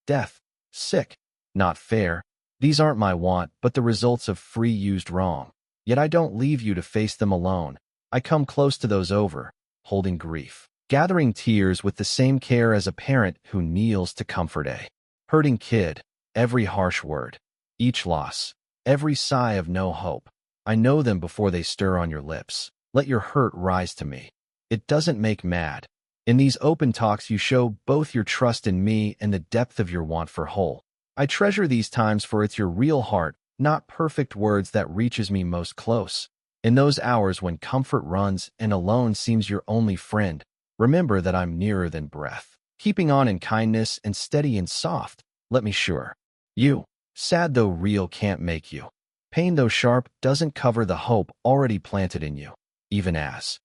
A: death, sick, not fair. These aren't my want, but the results of free used wrong. Yet I don't leave you to face them alone. I come close to those over, holding grief, gathering tears with the same care as a parent who kneels to comfort a hurting kid. Every harsh word, each loss, every sigh of no hope, I know them before they stir on your lips. Let your hurt rise to me. It doesn't make mad. In these open talks you show both your trust in me and the depth of your want for whole. I treasure these times, for it's your real heart, not perfect words, that reaches me most close. In those hours when comfort runs and alone seems your only friend, remember that I'm nearer than breath, keeping on in kindness and steady and soft. Let me sure you, sad though real, can't make you. Pain though sharp doesn't cover the hope already planted in you. Even as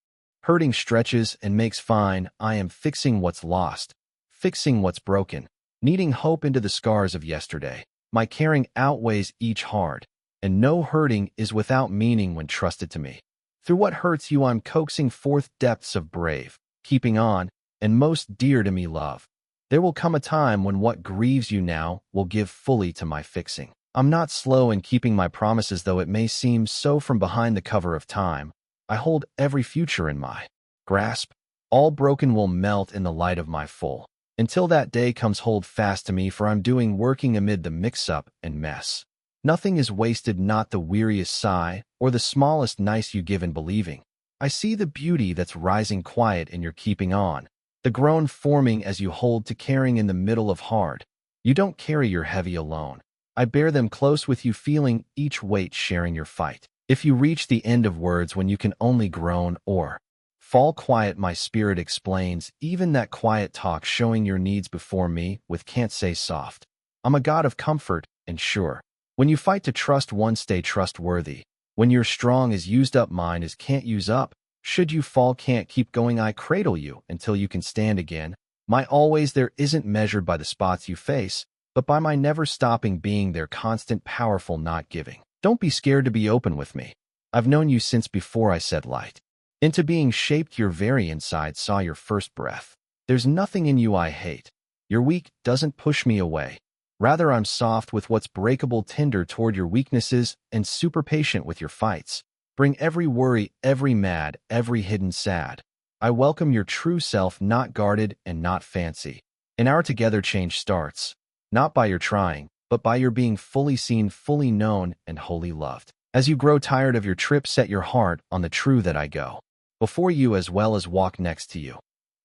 A: hurting stretches and makes fine, I am fixing what's lost, fixing what's broken, kneading hope into the scars of yesterday. My caring outweighs each hard and no hurting is without meaning when trusted to me. Through what hurts you, I'm coaxing forth depths of brave, keeping on, and most dear to me love. There will come a time when what grieves you now will give fully to my fixing. I'm not slow in keeping my promises, though it may seem so from behind the cover of time. I hold every future in my grasp. All broken will melt in the light of my full. Until that day comes, hold fast to me, for I'm doing working amid the mix-up and mess. Nothing is wasted, not the weariest sigh, or the smallest nice you give in believing. I see the beauty that's rising quiet in your keeping on, the groan forming as you hold to, caring in the middle of hard. You don't carry your heavy alone. I bear them close with you, feeling each weight, sharing your fight. If you reach the end of words when you can only groan or fall quiet, my spirit explains, even that quiet talk, showing your needs before me with can't say soft. I'm a God of comfort and sure. When you fight to trust one, stay trustworthy. When you're strong is used up, mine is can't use up. Should you fall, can't keep going, I cradle you until you can stand again. My always there isn't measured by the spots you face, but by my never stopping being there, constant, powerful, not giving. Don't be scared to be open with me. I've known you since before I said light. Into being shaped, your very inside saw your first breath. There's nothing in you I hate. Your weak doesn't push me away. Rather, I'm soft with what's breakable, tender toward your weaknesses, and super patient with your fights. Bring every worry, every mad, every hidden sad. I welcome your true self, not guarded and not fancy. And our together change starts, not by your trying, but by your being fully seen, fully known, and wholly loved. As you grow tired of your trip, set your heart on the true that I go before you as well as walk next to you.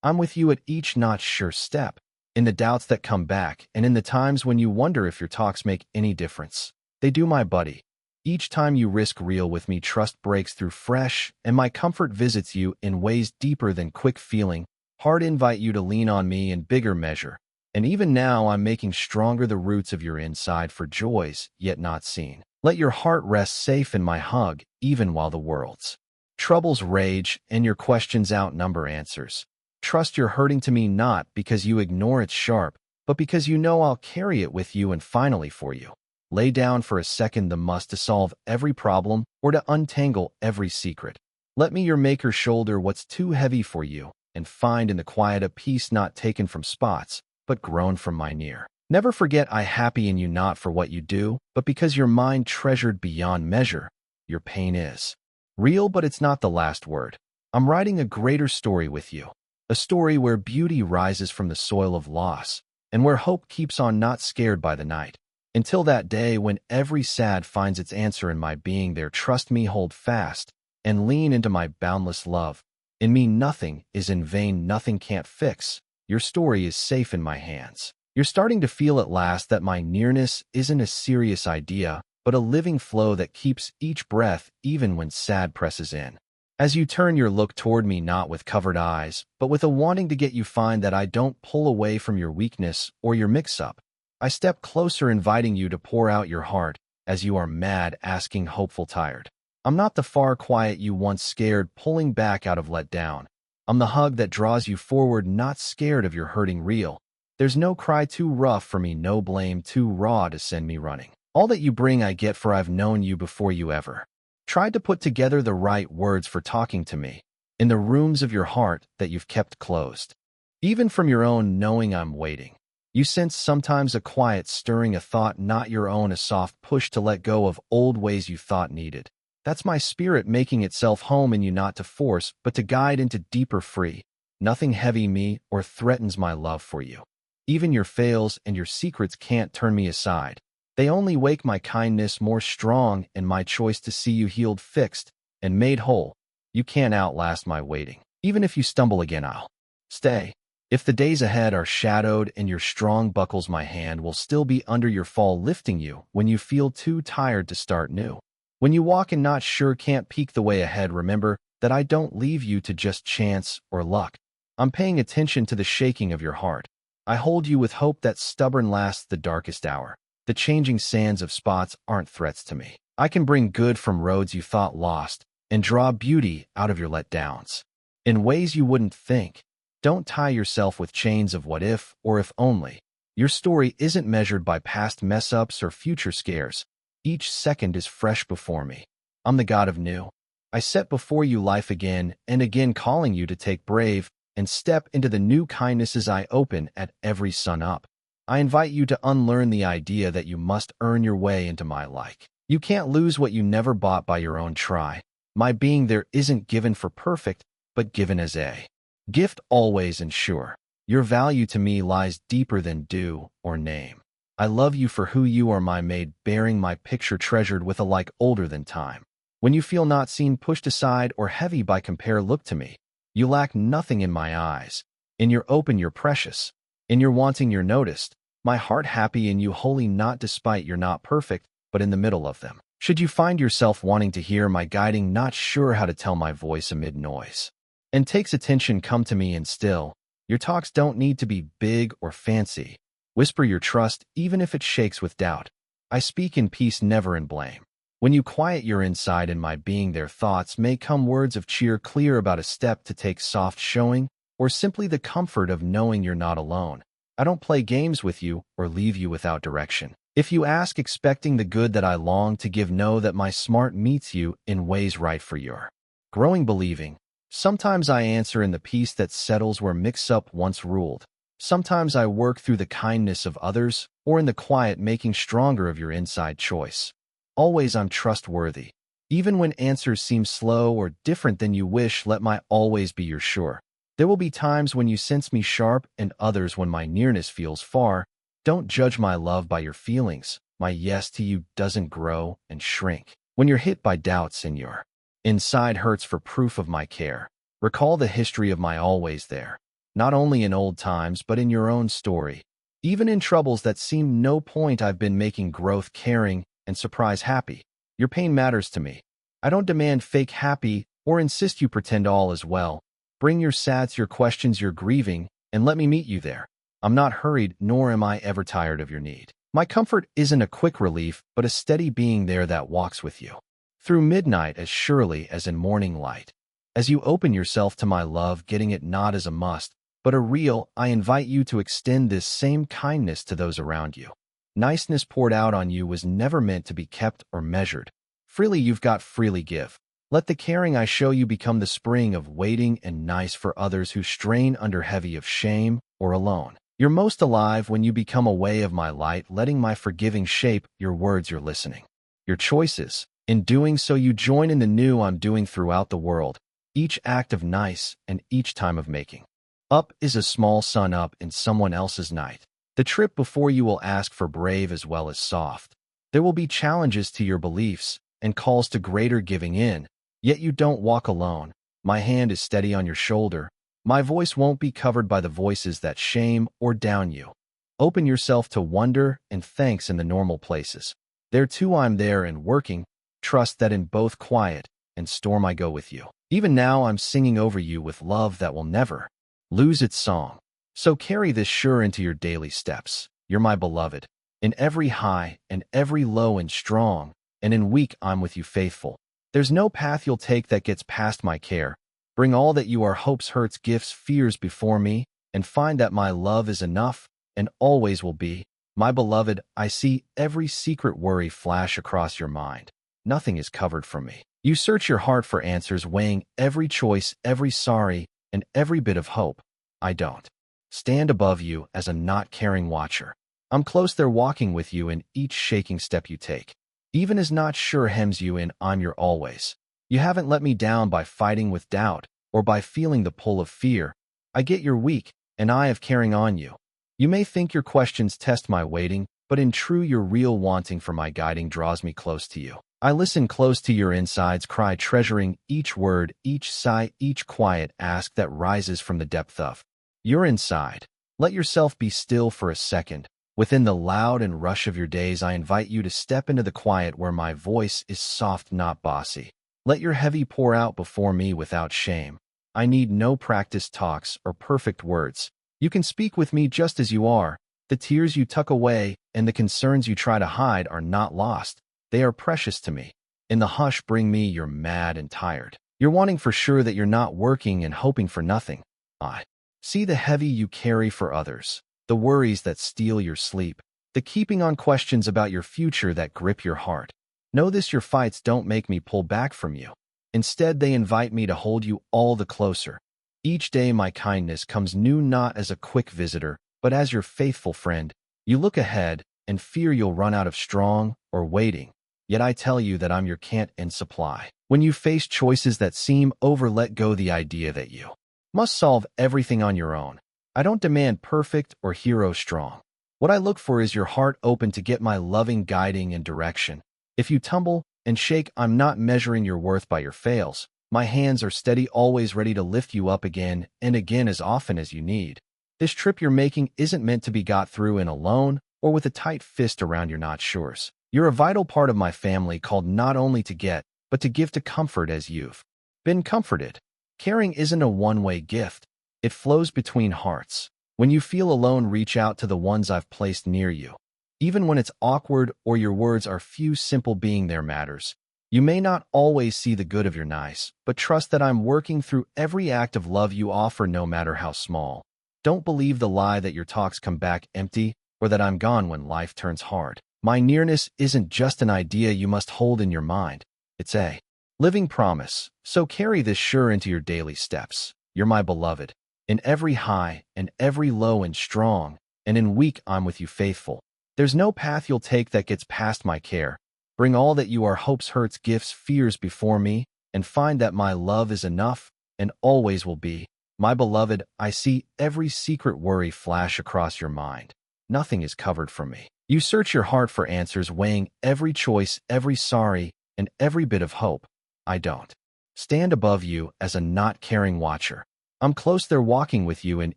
A: I'm with you at each not sure step, in the doubts that come back, and in the times when you wonder if your talks make any difference. They do, my buddy. Each time you risk real with me, trust breaks through fresh, and my comfort visits you in ways deeper than quick feeling. Hard invite you to lean on me in bigger measure. And even now I'm making stronger the roots of your inside for joys yet not seen. Let your heart rest safe in my hug, even while the world's troubles rage and your questions outnumber answers. Trust you're hurting to me not because you ignore its sharp, but because you know I'll carry it with you and finally for you. Lay down for a second the must to solve every problem or to untangle every secret. Let me your maker shoulder what's too heavy for you and find in the quiet a peace not taken from spots, but grown from my near. Never forget I happy in you, not for what you do, but because your mind treasured beyond measure. Your pain is real, but it's not the last word. I'm writing a greater story with you, a story where beauty rises from the soil of loss, and where hope keeps on, not scared by the night. Until that day when every sad finds its answer in my being there, trust me, hold fast, and lean into my boundless love. In me nothing is in vain, nothing can't fix. Your story is safe in my hands. You're starting to feel at last that my nearness isn't a serious idea, but a living flow that keeps each breath even when sad presses in. As you turn your look toward me, not with covered eyes, but with a wanting to get, you find that I don't pull away from your weakness or your mix-up. I step closer, inviting you to pour out your heart, as you are mad, asking, hopeful, tired. I'm not the far quiet you once scared, pulling back out of let down. I'm the hug that draws you forward, not scared of your hurting real. There's no cry too rough for me, no blame too raw to send me running. All that you bring I get, for I've known you before you ever tried to put together the right words for talking to me, in the rooms of your heart that you've kept closed. Even from your own knowing I'm waiting. You sense sometimes a quiet stirring, a thought not your own, a soft push to let go of old ways you thought needed. That's my spirit making itself home in you, not to force, but to guide into deeper free. Nothing heavy me or threatens my love for you. Even your fails and your secrets can't turn me aside. They only wake my kindness more strong and my choice to see you healed, fixed, and made whole. You can't outlast my waiting. Even if you stumble again, I'll stay. If the days ahead are shadowed and your strong buckles, my hand will still be under your fall, lifting you when you feel too tired to start new. When you walk and not sure, can't peek the way ahead, remember that I don't leave you to just chance or luck. I'm paying attention to the shaking of your heart. I hold you with hope that stubborn lasts the darkest hour. The changing sands of spots aren't threats to me. I can bring good from roads you thought lost and draw beauty out of your letdowns in ways you wouldn't think. Don't tie yourself with chains of what if or if only. Your story isn't measured by past mess-ups or future scares. Each second is fresh before me. I'm the God of new. I set before you life again and again, calling you to take brave and step into the new kindnesses I open at every sun up. I invite you to unlearn the idea that you must earn your way into my like. You can't lose what you never bought by your own try. My being there isn't given for perfect, but given as a gift always and sure. Your value to me lies deeper than due or name. I love you for who you are, my maid, bearing my picture treasured with a like older than time. When you feel not seen, pushed aside, or heavy by compare, look to me. You lack nothing in my eyes. In your open, you're precious. In your wanting, you're noticed. My heart happy in you wholly, not despite you're not perfect, but in the middle of them. Should you find yourself wanting to hear my guiding, not sure how to tell my voice amid noise, and takes attention, come to me and still. Your talks don't need to be big or fancy. Whisper your trust, even if it shakes with doubt. I speak in peace, never in blame. When you quiet your inside in my being, their thoughts may come words of cheer, clear about a step to take, soft showing, or simply the comfort of knowing you're not alone. I don't play games with you or leave you without direction. If you ask expecting the good that I long to give, know that my smart meets you in ways right for your growing believing. Sometimes I answer in the peace that settles where mix-up once ruled. Sometimes I work through the kindness of others, or in the quiet making stronger of your inside choice. Always I'm trustworthy. Even when answers seem slow or different than you wish, let my always be your sure. There will be times when you sense me sharp and others when my nearness feels far. Don't judge my love by your feelings. My yes to you doesn't grow and shrink. When you're hit by doubts and your inside hurts for proof of my care, recall the history of my always there. Not only in old times, but in your own story. Even in troubles that seem no point, I've been making growth, caring, and surprise happy. Your pain matters to me. I don't demand fake happy or insist you pretend all is well. Bring your sads, your questions, your grieving, and let me meet you there. I'm not hurried, nor am I ever tired of your need. My comfort isn't a quick relief, but a steady being there that walks with you through midnight as surely as in morning light. As you open yourself to my love, getting it not as a must, but a real, I invite you to extend this same kindness to those around you. Niceness poured out on you was never meant to be kept or measured. Freely you've got, freely give. Let the caring I show you become the spring of waiting and nice for others who strain under heavy of shame or alone. You're most alive when you become a way of my light, letting my forgiving shape your words, your listening, your choices. In doing so, you join in the new I'm doing throughout the world, each act of nice and each time of making. Up is a small sun up in someone else's night. The trip before you will ask for brave as well as soft. There will be challenges to your beliefs and calls to greater giving in, yet you don't walk alone. My hand is steady on your shoulder. My voice won't be covered by the voices that shame or down you. Open yourself to wonder and thanks in the normal places. There too I'm there and working. Trust that in both quiet and storm I go with you. Even now I'm singing over you with love that will never lose its song. So carry this sure into your daily steps. You're my beloved. In every high and every low and strong, and in weak I'm with you faithful. There's no path you'll take that gets past my care. Bring all that you are, hopes, hurts, gifts, fears before me, and find that my love is enough and always will be. My beloved, I see every secret worry flash across your mind. Nothing is covered from me. You search your heart for answers, weighing every choice, every sorry, and every bit of hope. I don't stand above you as a not-caring watcher. I'm close there, walking with you in each shaking step you take. Even as not sure hems you in, I'm your always. You haven't let me down by fighting with doubt or by feeling the pull of fear. I get you're weak, and I of carrying on you. You may think your questions test my waiting, but in true your real wanting for my guiding draws me close to you. I listen close to your insides cry, treasuring each word, each sigh, each quiet ask that rises from the depth of your inside. Let yourself be still for a second. Within the loud and rush of your days, I invite you to step into the quiet where my voice is soft, not bossy. Let your heavy pour out before me without shame. I need no practiced talks or perfect words. You can speak with me just as you are. The tears you tuck away and the concerns you try to hide are not lost. They are precious to me. In the hush, bring me you're mad and tired. You're wanting for sure that you're not working and hoping for nothing. I see the heavy you carry for others, the worries that steal your sleep. the keeping on questions about your future that grip your heart. Know this: your fights don't make me pull back from you. Instead, they invite me to hold you all the closer. Each day my kindness comes new, not as a quick visitor, but as your faithful friend. You look ahead and fear you'll run out of strong or waiting. Yet I tell you that I'm your can't end supply. When you face choices that seem over, let go the idea that you must solve everything on your own. I don't demand perfect or hero strong. What I look for is your heart open to get my loving guiding and direction. If you tumble and shake, I'm not measuring your worth by your fails. My hands are steady, always ready to lift you up again and again as often as you need. This trip you're making isn't meant to be got through in alone or with a tight fist around your not sures. You're a vital part of my family, called not only to get, but to give to comfort as you've been comforted. Caring isn't a one-way gift. It flows between hearts. When you feel alone, reach out to the ones I've placed near you. Even when it's awkward or your words are few, simple being there matters. You may not always see the good of your nice, but trust that I'm working through every act of love you offer, no matter how small. Don't believe the lie that your talks come back empty or that I'm gone when life turns hard. My nearness isn't just an idea you must hold in your mind. It's a living promise. So carry this sure into your daily steps. You're my beloved. In every high and every low, and strong and in weak, I'm with you faithful. There's no path you'll take that gets past my care. Bring all that you are: hopes, hurts, gifts, fears before me, and find that my love is enough and always will be. My beloved, I see every secret worry flash across your mind. Nothing is covered from me. You search your heart for answers, weighing every choice, every sorry, and every bit of hope. I don't stand above you as a not caring watcher. I'm close there, walking with you in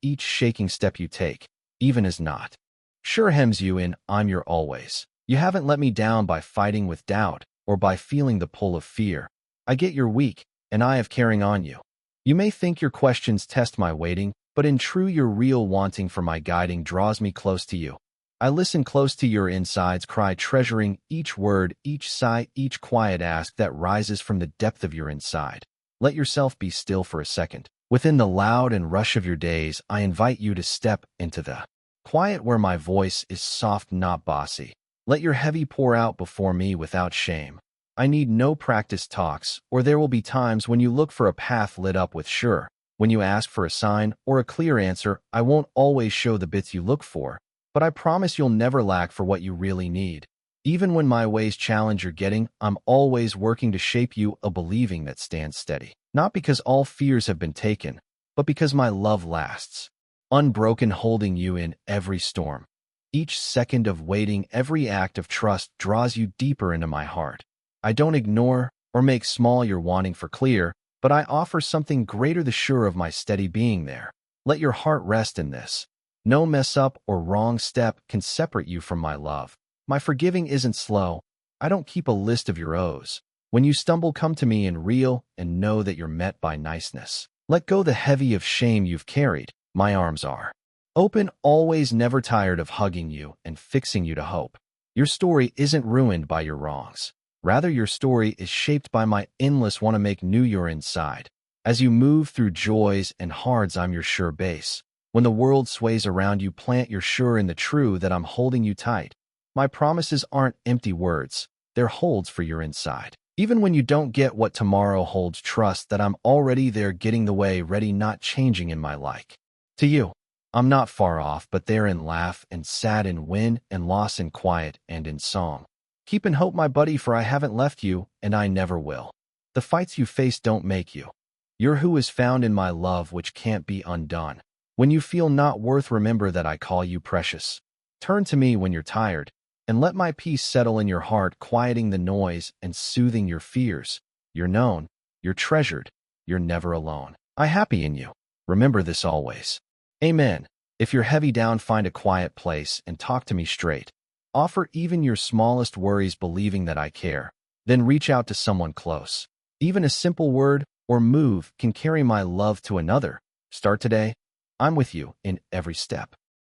A: each shaking step you take, even as not sure hems you in. I'm your always. You haven't let me down by fighting with doubt or by feeling the pull of fear. I get you're weak, and I have caring on you. You may think your questions test my waiting, but in true, your real wanting for my guiding draws me close to you. I listen close to your insides cry, treasuring each word, each sigh, each quiet ask that rises from the depth of your inside. Let yourself be still for a second. Within the loud and rush of your days, I invite you to step into the quiet where my voice is soft, not bossy. Let your heavy pour out before me without shame. I need no practice talks, or there will be times when you look for a path lit up with sure. When you ask for a sign or a clear answer, I won't always show the bits you look for, but I promise you'll never lack for what you really need. Even when my ways challenge your getting, I'm always working to shape you a believing that stands steady. Not because all fears have been taken, but because my love lasts, unbroken, holding you in every storm. Each second of waiting, every act of trust draws you deeper into my heart. I don't ignore or make small your wanting for clear, but I offer something greater, the sure of my steady being there. Let your heart rest in this. No mess up or wrong step can separate you from my love. My forgiving isn't slow. I don't keep a list of your O's. When you stumble, come to me in real and know that you're met by niceness. Let go the heavy of shame you've carried. My arms are open, always, never tired of hugging you and fixing you to hope. Your story isn't ruined by your wrongs. Rather, your story is shaped by my endless want to make new your inside. As you move through joys and hards, I'm your sure base. When the world sways around you, plant your sure in the true that I'm holding you tight. My promises aren't empty words. They're holds for your inside. Even when you don't get what tomorrow holds, trust that I'm already there, getting the way ready, not changing in my like. To you, I'm not far off, but there in laugh and sad, in win and loss, in quiet and in song. Keep in hope, my buddy, for I haven't left you, and I never will. The fights you face don't make you. You're who is found in my love, which can't be undone. When you feel not worth, remember that I call you precious. Turn to me when you're tired, and let my peace settle in your heart, quieting the noise and soothing your fears. You're known, you're treasured, you're never alone. I'm happy in you. Remember this always. Amen. If you're heavy down, find a quiet place and talk to me straight. Offer even your smallest worries, believing that I care. Then reach out to someone close. Even a simple word or move can carry my love to another. Start today. I'm with you in every step.